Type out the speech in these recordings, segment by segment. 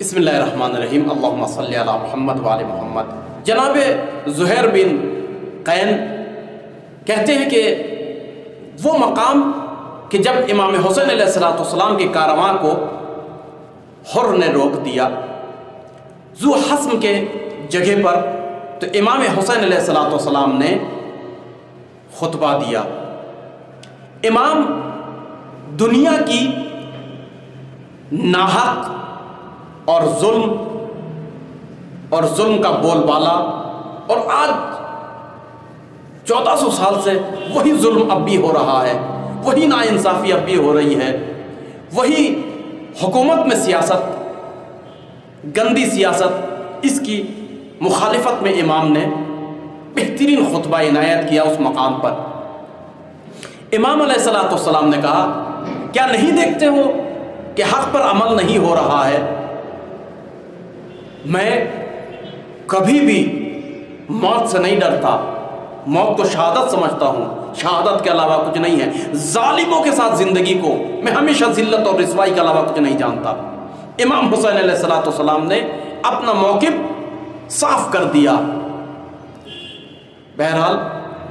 بسم اللہ الرحمن الرحیم اللہم صلی علی محمد وعلی محمد۔ جناب زہیر بن قین کہتے ہیں کہ وہ مقام کہ جب امام حسین علیہ السلام کے کارواں کو حر نے روک دیا ذو حسم کے جگہ پر، تو امام حسین علیہ السلام نے خطبہ دیا۔ امام دنیا کی ناحق اور ظلم کا بول بالا، اور آج 1400 سال سے وہی ظلم اب بھی ہو رہا ہے، وہی ناانصافی اب بھی ہو رہی ہے، وہی حکومت میں سیاست، گندی سیاست، اس کی مخالفت میں امام نے بہترین خطبہ عنایت کیا۔ اس مقام پر امام علیہ السلام نے کہا، کیا نہیں دیکھتے ہو کہ حق پر عمل نہیں ہو رہا ہے؟ میں کبھی بھی موت سے نہیں ڈرتا، موت کو شہادت سمجھتا ہوں، شہادت کے علاوہ کچھ نہیں ہے۔ ظالموں کے ساتھ زندگی کو میں ہمیشہ ذلت اور رسوائی کے علاوہ کچھ نہیں جانتا۔ امام حسین علیہ السلام نے اپنا موقف صاف کر دیا۔ بہرحال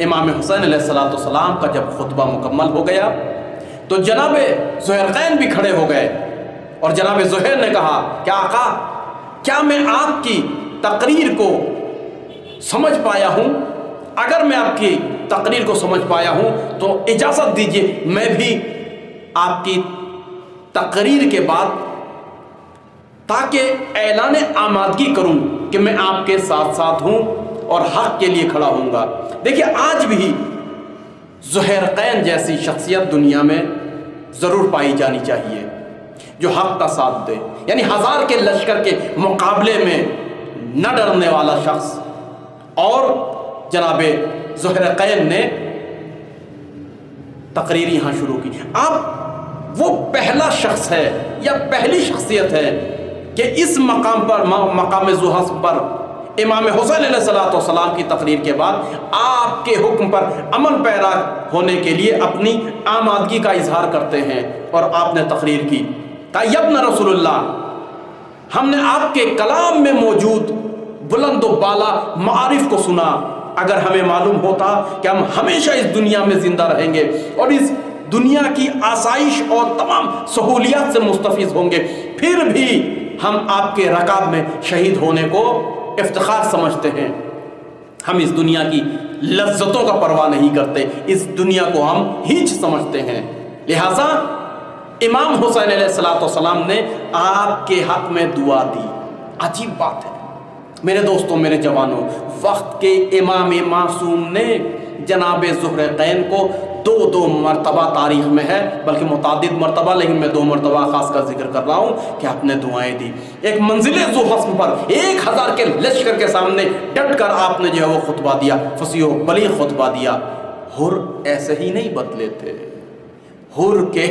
امام حسین علیہ السلام کا جب خطبہ مکمل ہو گیا تو جناب زہیر قین بھی کھڑے ہو گئے، اور جناب زہیر نے کہا کہ آقا، کیا میں آپ کی تقریر کو سمجھ پایا ہوں؟ اگر میں آپ کی تقریر کو سمجھ پایا ہوں تو اجازت دیجیے میں بھی آپ کی تقریر کے بعد تاکہ اعلان آمادگی کروں کہ میں آپ کے ساتھ ساتھ ہوں اور حق کے لیے کھڑا ہوں گا۔ دیکھیے، آج بھی زہیر قین جیسی شخصیت دنیا میں ضرور پائی جانی چاہیے جو حق کا ساتھ دے، یعنی ہزار کے لشکر کے مقابلے میں نہ ڈرنے والا شخص۔ اور جناب زہیر قین نے تقریر یہاں شروع کی۔ اب وہ پہلا شخص ہے یا پہلی شخصیت ہے کہ اس مقام پر، مقام ذو حسم پر، امام حسین علیہ السلام کی تقریر کے بعد آپ کے حکم پر عمل پیرا ہونے کے لیے اپنی آمادگی کا اظہار کرتے ہیں۔ اور آپ نے تقریر کی، کہا، یا ابن رسول اللہ، ہم نے آپ کے کلام میں موجود بلند و بالا معارف کو سنا۔ اگر ہمیں معلوم ہوتا کہ ہم ہمیشہ اس دنیا میں زندہ رہیں گے اور اس دنیا کی آسائش اور تمام سہولیات سے مستفیض ہوں گے، پھر بھی ہم آپ کے رکاب میں شہید ہونے کو افتخار سمجھتے ہیں۔ ہم اس دنیا کی لذتوں کا پرواہ نہیں کرتے، اس دنیا کو ہم ہیچ سمجھتے ہیں۔ لہٰذا امام حسین علیہ السلام نے آپ کے حق میں دعا دی۔ عجیب بات ہے میرے دوستوں، میرے جوانوں، وقت کے امام معصوم نے جناب زہیر قین کو دو مرتبہ تاریخ میں ہے، بلکہ متعدد مرتبہ، لیکن میں 2 مرتبہ خاص کر ذکر کر رہا ہوں کہ آپ نے دعائیں دی۔ ایک منزل ذو حسم پر 1000 کے لشکر کے سامنے ڈٹ کر آپ نے جو ہے وہ خطبہ دیا، فصیح و بلیغ خطبہ دیا۔ حر ایسے ہی نہیں بدلے تھے، حر کے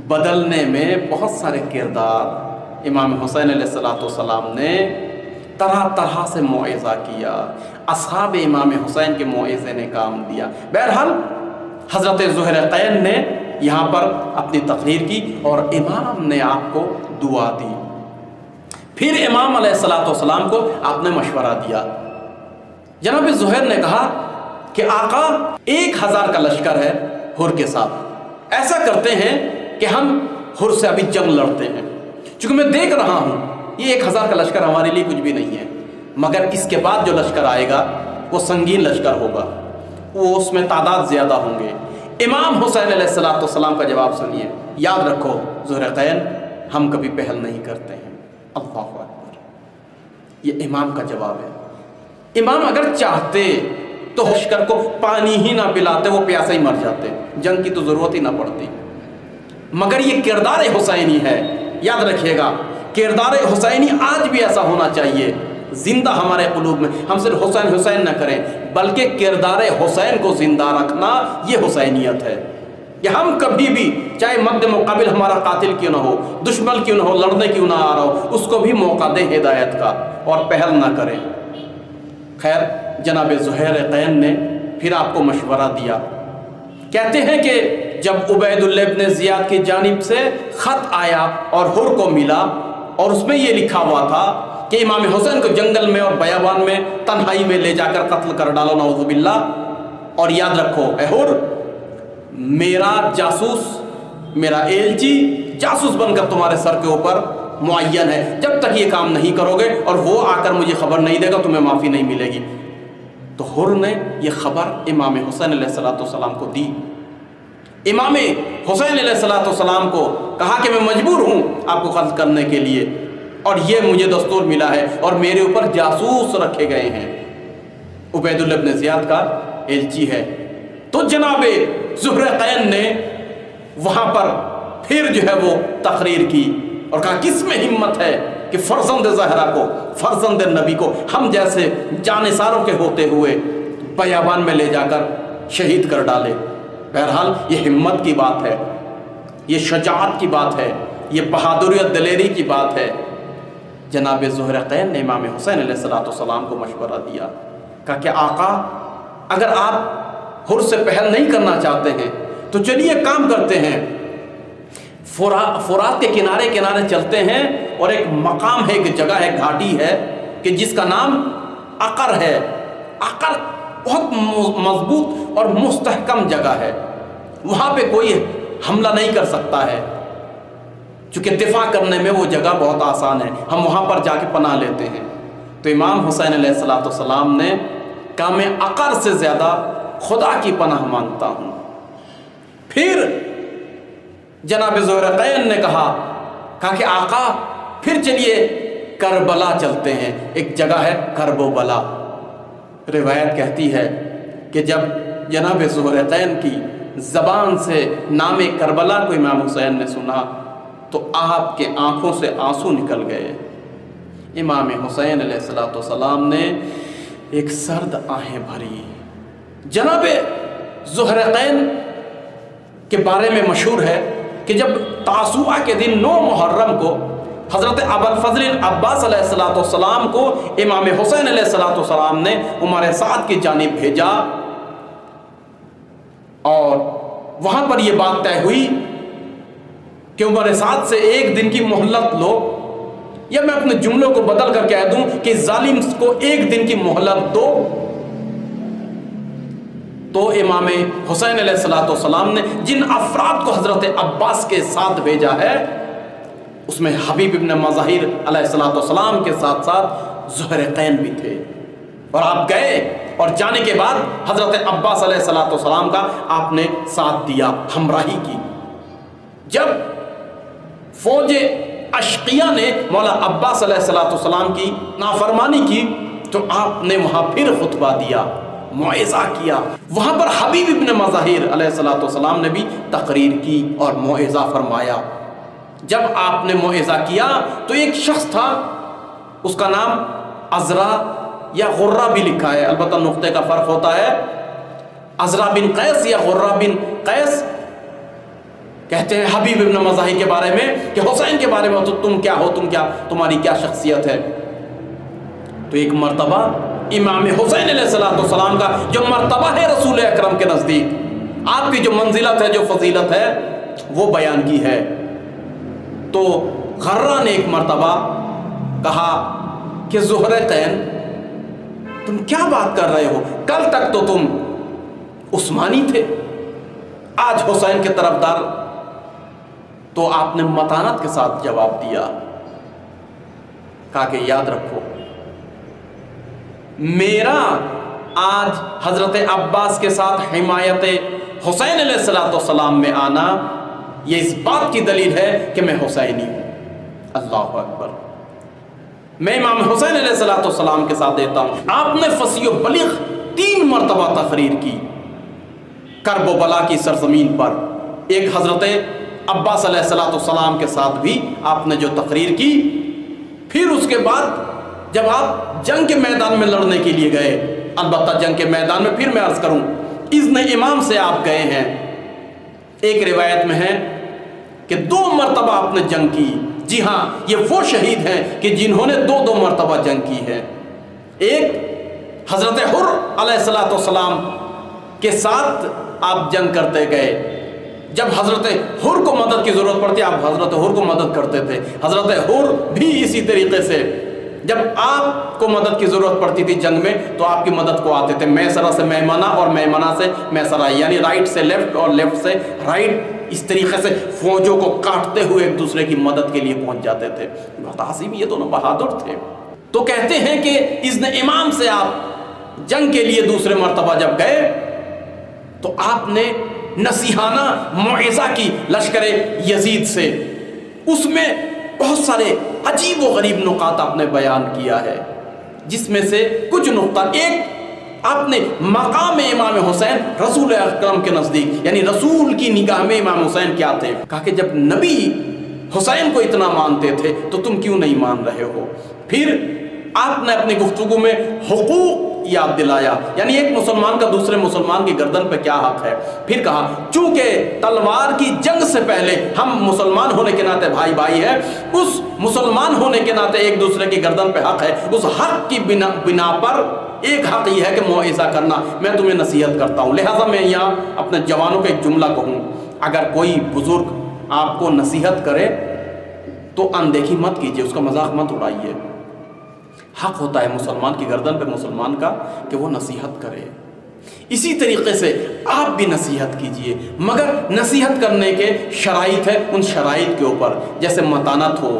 بدلنے میں بہت سارے کردار امام حسین علیہ السلام نے طرح طرح سے موعظہ کیا، اصحاب امام حسین کے موعظے نے کام دیا۔ بہرحال حضرت زہیر قین نے یہاں پر اپنی تقریر کی اور امام نے آپ کو دعا دی۔ پھر امام علیہ السلام کو آپ نے مشورہ دیا۔ جناب زہیر نے کہا کہ آقا، 1000 کا لشکر ہے حر کے ساتھ، ایسا کرتے ہیں کہ ہم حر سے ابھی جنگ لڑتے ہیں، چونکہ میں دیکھ رہا ہوں یہ 1000 کا لشکر ہمارے لیے کچھ بھی نہیں ہے، مگر اس کے بعد جو لشکر آئے گا وہ سنگین لشکر ہوگا، وہ اس میں تعداد زیادہ ہوں گے۔ امام حسین علیہ السلام کا جواب سنیے، یاد رکھو زہیر قین، ہم کبھی پہل نہیں کرتے ہیں۔ اللہ اکبر، یہ امام کا جواب ہے۔ امام اگر چاہتے تو لشکر کو پانی ہی نہ پلاتے، وہ پیاسے ہی مر جاتے، جنگ کی تو ضرورت ہی نہ پڑتی، مگر یہ کردار حسینی ہے۔ یاد رکھیے گا، کردار حسینی آج بھی ایسا ہونا چاہیے، زندہ ہمارے قلوب میں۔ ہم صرف حسین حسین نہ کریں، بلکہ کردار حسین کو زندہ رکھنا یہ حسینیت ہے کہ ہم کبھی بھی، چاہے مد مقابل ہمارا قاتل کیوں نہ ہو، دشمن کیوں نہ ہو، لڑنے کیوں نہ آ رہا ہو، اس کو بھی موقع دیں ہدایت کا اور پہل نہ کریں۔ خیر، جناب زہیر قین نے پھر آپ کو مشورہ دیا۔ کہتے ہیں کہ جب عبید اللہ ابن زیاد کی جانب سے خط آیا اور حر کو ملا اور اس میں یہ لکھا ہوا تھا کہ امام حسین کو جنگل میں اور بیابان میں تنہائی میں لے جا کر قتل کر ڈالو، نعوذ باللہ۔ اور یاد رکھو اے حر، میرا جاسوس، میرا ایلچی جاسوس بن کر تمہارے سر کے اوپر معین ہے، جب تک یہ کام نہیں کرو گے اور وہ آ کر مجھے خبر نہیں دے گا تمہیں معافی نہیں ملے گی۔ تو حر نے یہ خبر امام حسین علیہ السلام کو دی۔ امام حسین علیہ السلام کو کہا کہ میں مجبور ہوں آپ کو قتل کرنے کے لیے، اور یہ مجھے دستور ملا ہے اور میرے اوپر جاسوس رکھے گئے ہیں، عبید اللہ بن زیاد کا ایلچی ہے۔ تو جناب زہرقین نے وہاں پر پھر جو ہے وہ تقریر کی اور کہا کس میں ہمت ہے کہ فرزند زہرا کو، فرزند نبی کو ہم جیسے جانثاروں کے ہوتے ہوئے بیابان میں لے جا کر شہید کر ڈالے۔ بہرحال یہ ہمت کی بات ہے، یہ شجاعت کی بات ہے، یہ بہادری اور دلیری کی بات ہے۔ جناب زہرقین نے امام حسین علیہ السلام کو مشورہ دیا، کہا کہ آقا اگر آپ حر سے پہل نہیں کرنا چاہتے ہیں تو چلیے کام کرتے ہیں، فرات کے کنارے کنارے چلتے ہیں، اور ایک مقام ہے، ایک جگہ ہے، گھاٹی ہے کہ جس کا نام عقر ہے۔ عقر بہت مضبوط اور مستحکم جگہ ہے، وہاں پہ کوئی حملہ نہیں کر سکتا ہے، چونکہ دفاع کرنے میں وہ جگہ بہت آسان ہے، ہم وہاں پر جا کے پناہ لیتے ہیں۔ تو امام حسین علیہ السلام نے کہا میں عقر سے زیادہ خدا کی پناہ مانگتا ہوں۔ پھر جناب زہرقین نے کہا کہ آقا پھر چلیے کربلا چلتے ہیں، ایک جگہ ہے کرب و بلا۔ روایت کہتی ہے کہ جب جناب زہرقین کی زبان سے نام کربلا کو امام حسین نے سنا تو آپ کے آنکھوں سے آنسو نکل گئے۔ امام حسین علیہ السلام نے ایک سرد آہیں بھری۔ جناب زہرقین کے بارے میں مشہور ہے کہ جب تاسوعہ کے دن 9 محرم کو حضرت ابوالفضل عباس علیہ السلام کو امام حسین علیہ السلام نے عمر سعد کی جانب بھیجا، اور وہاں پر یہ بات طے ہوئی کہ عمر سعد سے 1 دن کی مہلت لو، یا میں اپنے جملوں کو بدل کر کہہ دوں کہ ظالم کو 1 دن کی مہلت دو۔ تو امام حسین علیہ السلام نے جن افراد کو حضرت عباس کے ساتھ بھیجا ہے اس میں حبیب ابن مظاہر علیہ السلام کے ساتھ ساتھ زہرقین بھی تھے، اور آپ گئے اور جانے کے بعد حضرت عباس علیہ السلام کا آپ نے ساتھ دیا، ہمراہی کی۔ جب فوج اشقیہ نے مولا عباس علیہ السلام کی نافرمانی کی تو آپ نے وہاں پھر خطبہ دیا، موعظہ کیا۔ وہاں پر حبیب ابن مظاہر علیہ السلام نے بھی تقریر کی اور موعظہ فرمایا۔ جب آپ نے موعظہ کیا تو ایک شخص تھا، اس کا نام عزرا یا غرہ بھی لکھا ہے، البتہ نقطے کا فرق ہوتا ہے، عزرا بن قیس یا غرہ بن قیس کہتے ہیں حبیب ابن مظاہر کے بارے میں کہ حسین کے بارے میں تو تم کیا ہو، تمہاری کیا شخصیت ہے۔ تو ایک مرتبہ امام حسین علیہ السلام کا جو مرتبہ ہے رسول اکرم کے نزدیک، آپ کی جو منزلت ہے، جو فضیلت ہے، وہ بیان کی ہے۔ تو غرہ نے ایک مرتبہ کہا کہ زہرقین تم کیا بات کر رہے ہو، کل تک تو تم عثمانی تھے، آج حسین کے طرفدار۔ تو آپ نے متانت کے ساتھ جواب دیا، کہا کہ یاد رکھو میرا آج حضرت عباس کے ساتھ حمایت حسین علیہ السلام میں آنا یہ اس بات کی دلیل ہے کہ میں حسینی ہوں۔ اللہ اکبر، میں امام حسین علیہ السلام کے ساتھ دیتا ہوں۔ آپ نے فصیح و بلیغ 3 مرتبہ تقریر کی کرب و بلا کی سرزمین پر، ایک حضرت عباس علیہ السلام کے ساتھ بھی آپ نے جو تقریر کی، پھر اس کے بعد جب آپ جنگ کے میدان میں لڑنے کے لیے گئے، البتہ جنگ کے میدان میں پھر میں عرض کروں اذن امام سے آپ گئے ہیں۔ ایک روایت میں ہے کہ 2 مرتبہ آپ نے جنگ کی۔ جی ہاں، یہ وہ شہید ہیں کہ جنہوں نے 2 مرتبہ جنگ کی ہے۔ ایک حضرت حر علیہ السلام کے ساتھ آپ جنگ کرتے گئے، جب حضرت حر کو مدد کی ضرورت پڑتی آپ حضرت حر کو مدد کرتے تھے، حضرت حر بھی اسی طریقے سے جب آپ کو مدد کی ضرورت پڑتی تھی جنگ میں تو آپ کی مدد کو آتے تھے، میسرہ سے میمنہ اور میمنہ سے میسرہ، یعنی رائٹ سے لیفٹ اور لیفٹ سے رائٹ، اس طریقے سے فوجوں کو کاٹتے ہوئے ایک دوسرے کی مدد کے لیے پہنچ جاتے تھے۔ بہت عظیم، یہ دونوں بہادر تھے۔ تو کہتے ہیں کہ اذن امام سے آپ جنگ کے لیے دوسرے مرتبہ جب گئے تو آپ نے نصیحانہ موعظہ کی لشکر یزید سے، اس میں بہت سارے عجیب و غریب نکات آپ نے بیان کیا ہے، جس میں سے کچھ نقطہ، ایک آپ نے مقام امام حسین رسول اکرم کے نزدیک، یعنی رسول کی نگاہ میں امام حسین کیا تھے، کہا کہ جب نبی حسین کو اتنا مانتے تھے تو تم کیوں نہیں مان رہے ہو۔ پھر آپ نے اپنی گفتگو میں حقوق یاد دلایا، یعنی ایک مسلمان کا دوسرے مسلمان کی گردن پہ کیا حق ہے۔ پھر کہا چونکہ تلوار کی جنگ سے پہلے ہم مسلمان ہونے کے ناطے بھائی بھائی ہیں، اس مسلمان ہونے کے ناطے ایک دوسرے کی گردن پہ حق ہے، اس حق کی بنا پر ایک حق یہ ہے کہ موعظہ کرنا، میں تمہیں نصیحت کرتا ہوں۔ لہٰذا میں یہاں اپنے جوانوں کا ایک جملہ کہوں، اگر کوئی بزرگ آپ کو نصیحت کرے تو اندیکھی مت کیجیے، اس کا مذاق مت اڑائیے۔ حق ہوتا ہے مسلمان کی گردن پہ مسلمان کا کہ وہ نصیحت کرے۔ اسی طریقے سے آپ بھی نصیحت کیجئے، مگر نصیحت کرنے کے شرائط ہے، ان شرائط کے اوپر، جیسے متانت ہو،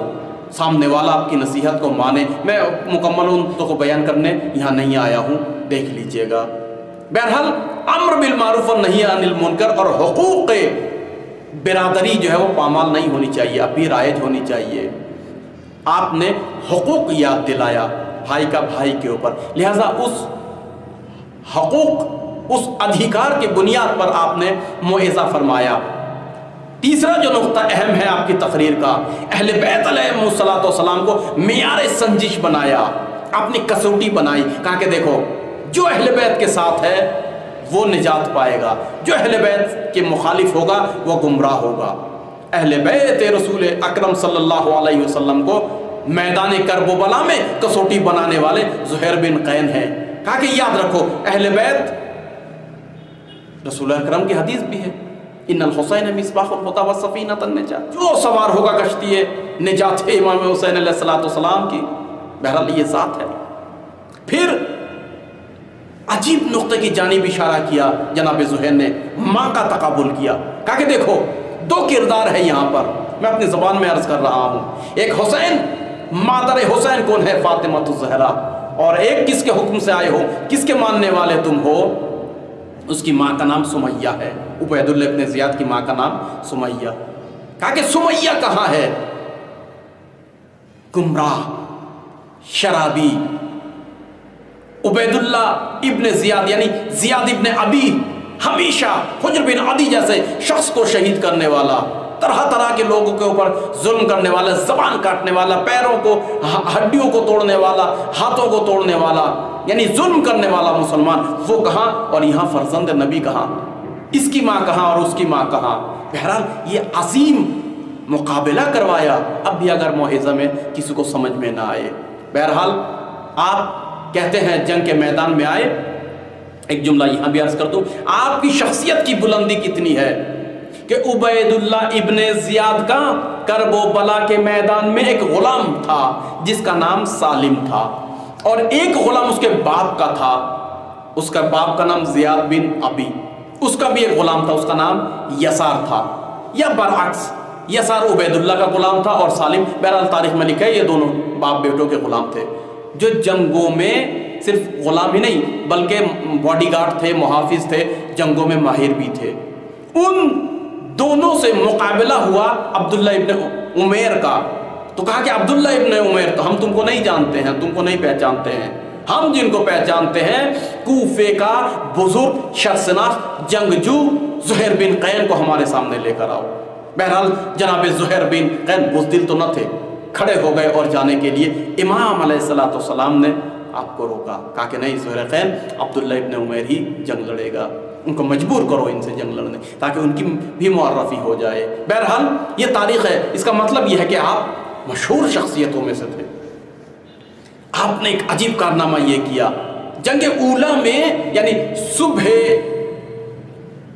سامنے والا آپ کی نصیحت کو مانے۔ میں مکمل ان کو بیان کرنے یہاں نہیں آیا ہوں، دیکھ لیجئے گا۔ بہرحال امر بالمعروف اور نہی عن المنکر اور حقوق برادری جو ہے وہ پامال نہیں ہونی چاہیے، اب بھی رائج ہونی چاہیے۔ آپ نے حقوق یاد دلایا بھائی کا بھائی کے اوپر، لہذا اس حقوق، اس ادھیکار کی بنیاد پر آپ نے موعظہ فرمایا۔ تیسرا جو نقطہ اہم ہے آپ کی تقریر کا، اہل بیت علیہ الصلوۃ والسلام کو معیار سنجش بنایا، اپنی کسوٹی بنائی، کہا کہ دیکھو جو اہل بیت کے ساتھ ہے وہ نجات پائے گا، جو اہل بیت کے مخالف ہوگا وہ گمراہ ہوگا۔ اہل بیت رسول اکرم صلی اللہ علیہ وسلم کو میدان کرب و بلا میں کسوٹی بنانے والے زہیر بن قین ہیں۔ کہا کہ یاد رکھو اہل بیت، رسول اکرم کی حدیث بھی ہے، ان الحسین مصباح الہدی والسفینۃ النجات، جو سوار ہوگا کشتی نجات امام حسین علیہ السلام کی، بہرحال یہ ذات ہے۔ پھر عجیب نقطے کی جانب اشارہ کیا جناب زہیر نے، ماں کا تقابل کیا، کہا کہ دیکھو دو کردار ہے یہاں پر، میں اپنی زبان میں عرض کر رہا ہوں۔ ایک حسین، مادر حسین کون ہے؟ فاطمہ الزہرا، اور ایک کس کے حکم سے آئے ہو، کس کے ماننے والے تم ہو؟ اس کی ماں کا نام سمیہ ہے، عبید اللہ ابن زیاد کی ماں کا نام سمیہ۔ کہا کہ سمیہ کہاں ہے؟ گمراہ، شرابی، عبید اللہ ابن زیاد یعنی زیاد ابن ابی، ہمیشہ حجر بن عدی جیسے شخص کو شہید کرنے والا، طرح طرح کے لوگوں کے اوپر ظلم کرنے والا، زبان کاٹنے والا، پیروں کو، ہڈیوں کو توڑنے والا، ہاتھوں کو توڑنے والا، یعنی ظلم کرنے والا مسلمان، وہ کہاں؟ اور یہاں فرزند نبی کہاں؟ اس کی ماں کہاں اور اس کی ماں کہاں؟ بہرحال یہ عظیم مقابلہ کروایا، اب بھی اگر موعظہ میں کسی کو سمجھ میں نہ آئے۔ بہرحال آپ کہتے ہیں جنگ کے میدان میں آئے، ایک جملہ یہاں بھی عرض کر دوں، آپ کی شخصیت کی بلندی کتنی ہے کہ عبید اللہ ابن زیاد کا کرب و بلا کے میدان میں ایک غلام تھا جس کا نام سالم تھا، اور ایک غلام اس کے باپ کا تھا، اس کا باپ کا نام زیاد بن ابی، اس کا بھی ایک غلام تھا، اس کا نام یسار تھا، یا برعکس یسار عبید اللہ کا غلام تھا اور سالم، بہرحال تاریخ میں لکھا ہے یہ دونوں باپ بیٹوں کے غلام تھے، جو جنگوں میں صرف غلام ہی نہیں بلکہ باڈی گارڈ تھے، محافظ تھے، جنگوں میں ماہر بھی تھے۔ ان دونوں سے مقابلہ ہوا عبداللہ ابن عمیر کا، تو کہا کہ عبداللہ ابن عمیر تو ہم تم کو نہیں جانتے ہیں، تم کو نہیں پہچانتے ہیں، ہم جن کو پہچانتے ہیں کوفے کا بزرگ شخصناس جنگجو زہیر بن قین کو ہمارے سامنے لے کر آؤ۔ بہرحال جناب زہیر بن قین بزدل تو نہ تھے، کھڑے ہو گئے اور جانے کے لیے امام علیہ السلام نے آپ کو روکا، کہا کہ نہیں زہیر قین، عبداللہ ابن عمیر ہی جنگ لڑے گا، ان کو مجبور کرو ان سے جنگ لڑنے تاکہ ان کی بھی معرفی ہو جائے۔ بہرحال یہ تاریخ ہے، اس کا مطلب یہ ہے کہ آپ مشہور شخصیتوں میں سے تھے۔ آپ نے ایک عجیب کارنامہ یہ کیا، جنگ اولا میں یعنی صبح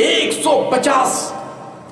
150